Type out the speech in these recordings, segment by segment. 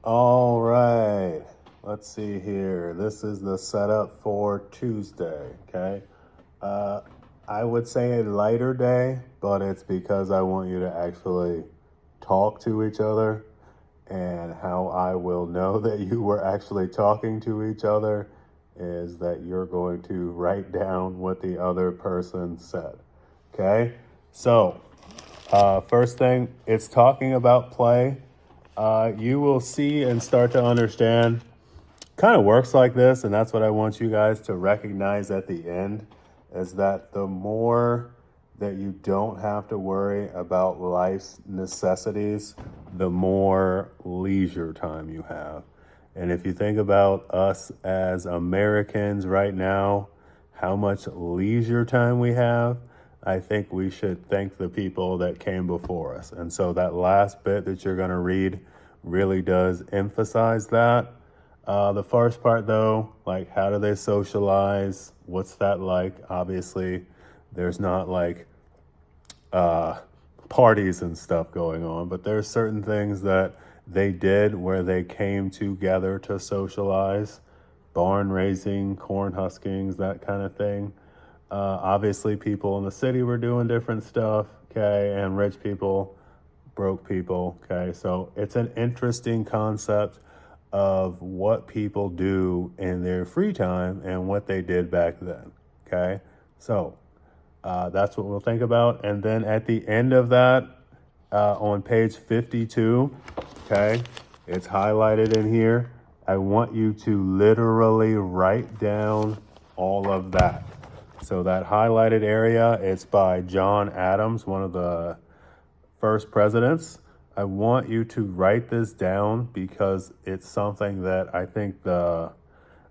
All right, let's see here. This is the setup for Tuesday, okay? Uh, I would say a lighter day, but it's because I want you to actually talk to each other. And how I will know that you were actually talking to each other is that you're going to write down what the other person said, okay? So, first thing, it's talking about play. You will see and start to understand kind of works like this, and that's what I want you guys to recognize at the end is that the more that you don't have to worry about life's necessities, the more leisure time you have. And if you think about us as Americans right now, how much leisure time we have, I think we should thank the people that came before us. And so that last bit that you're going to read really does emphasize that. The first part, though, like how do they socialize? What's that like? Obviously, there's not like parties and stuff going on, but there's certain things that they did where they came together to socialize, barn raising, corn huskings, that kind of thing. Obviously, people in the city were doing different stuff, okay, and rich people, broke people, okay. So it's an interesting concept of what people do in their free time and what they did back then, okay. So that's what we'll think about. And then at the end of that, on page 52, okay, it's highlighted in here. I want you to literally write down all of that. So that highlighted area, it's by John Adams, one of the first presidents. I want you to write this down because it's something that I think the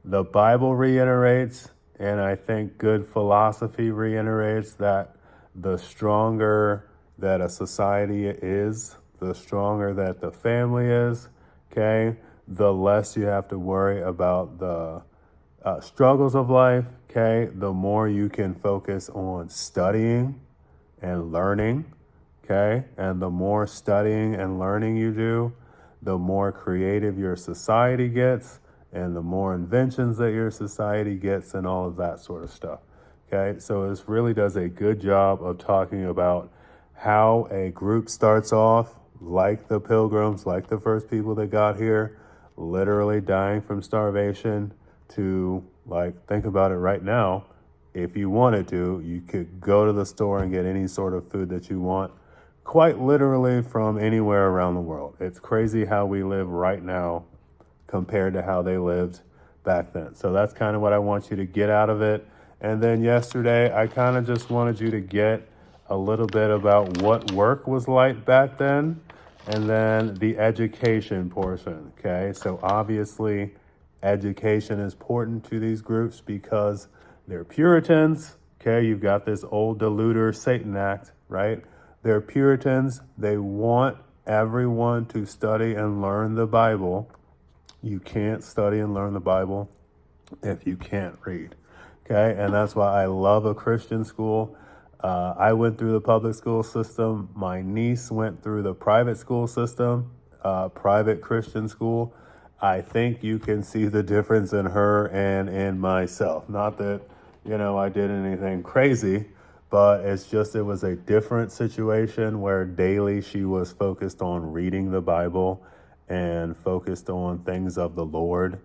Bible reiterates, and I think good philosophy reiterates that the stronger that a society is, the stronger that the family is, okay, the less you have to worry about the struggles of life, okay, the more you can focus on studying and learning, okay, and the more studying and learning you do, the more creative your society gets and the more inventions that your society gets and all of that sort of stuff. Okay, so this really does a good job of talking about how a group starts off, like the Pilgrims, like the first people that got here, literally dying from starvation, to like, think about it right now. If you wanted to, you could go to the store and get any sort of food that you want, quite literally from anywhere around the world. It's crazy how we live right now compared to how they lived back then. So that's kind of what I want you to get out of it. And then yesterday, I kind of just wanted you to get a little bit about what work was like back then, and then the education portion, okay? So obviously, education is important to these groups because they're Puritans, okay? You've got this old deluder Satan Act, right? They're Puritans. They want everyone to study and learn the Bible. You can't study and learn the Bible if you can't read. Okay, and that's why I love a Christian school. I went through the public school system. My niece went through the private school system, private Christian school. I think you can see the difference in her and in myself. Not that, I did anything crazy, but it's just it was a different situation where daily she was focused on reading the Bible and focused on things of the Lord.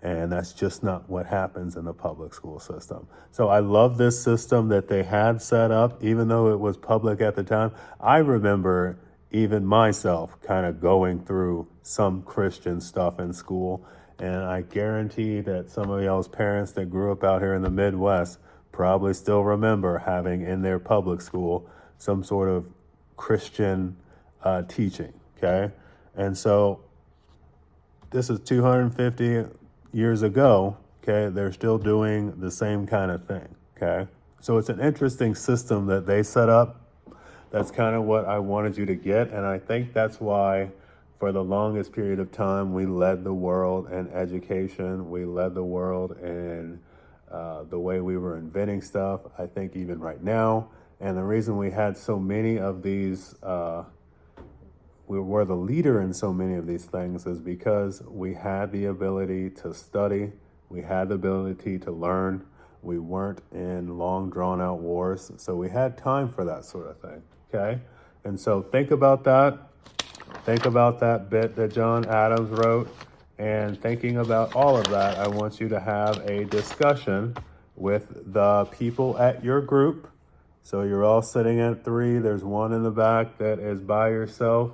And that's just not what happens in the public school system. So I love this system that they had set up, even though it was public at the time. I remember even myself kind of going through some Christian stuff in school. And I guarantee that some of y'all's parents that grew up out here in the Midwest probably still remember having in their public school some sort of Christian teaching, okay? And so this is 250 years ago, okay? They're still doing the same kind of thing, okay? So it's an interesting system that they set up. That's kind of what I wanted you to get. And I think that's why for the longest period of time, we led the world in education. We led the world in the way we were inventing stuff, I think even right now. And the reason we had so many of these we were the leader in so many of these things is because we had the ability to study, we had the ability to learn, we weren't in long drawn out wars, so we had time for that sort of thing, okay? And so think about that. Think about that bit that John Adams wrote, and thinking about all of that, I want you to have a discussion with the people at your group. So you're all sitting at 3, there's one in the back that is by yourself.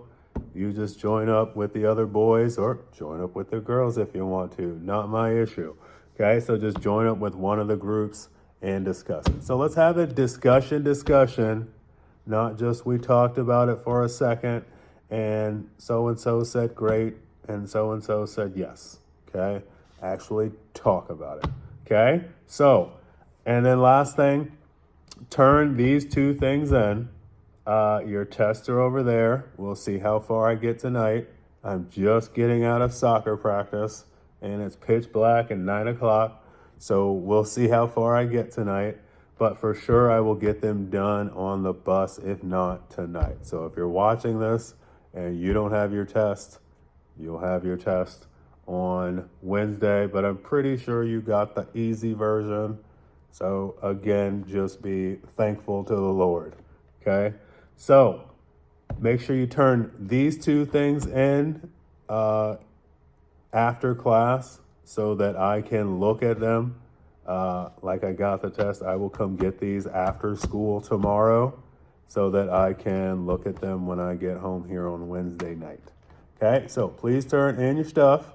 You just join up with the other boys or join up with the girls if you want to, not my issue. Okay, so just join up with one of the groups and discuss it. So let's have a discussion, not just we talked about it for a second and so said great and so said yes. Okay, actually talk about it. Okay, so, and then last thing, turn these 2 things in. Your tests are over there. We'll see how far I get tonight. I'm just getting out of soccer practice and it's pitch black and 9 o'clock. So we'll see how far I get tonight. But for sure, I will get them done on the bus, if not tonight. So if you're watching this and you don't have your test, you'll have your test on Wednesday. But I'm pretty sure you got the easy version. So again, just be thankful to the Lord. Okay? So make sure you turn these 2 things in after class so that I can look at them. Like I got the test, I will come get these after school tomorrow so that I can look at them when I get home here on Wednesday night. Okay, so please turn in your stuff,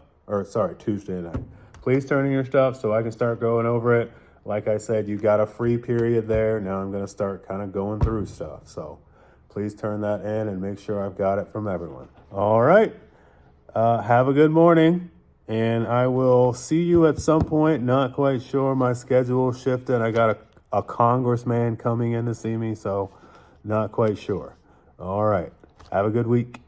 Tuesday night. Please turn in your stuff so I can start going over it. Like I said, you got a free period there. Now I'm going to start kind of going through stuff. So please turn that in and make sure I've got it from everyone. All right. Have a good morning. And I will see you at some point. Not quite sure. My schedule shifted. I got a congressman coming in to see me. So not quite sure. All right. Have a good week.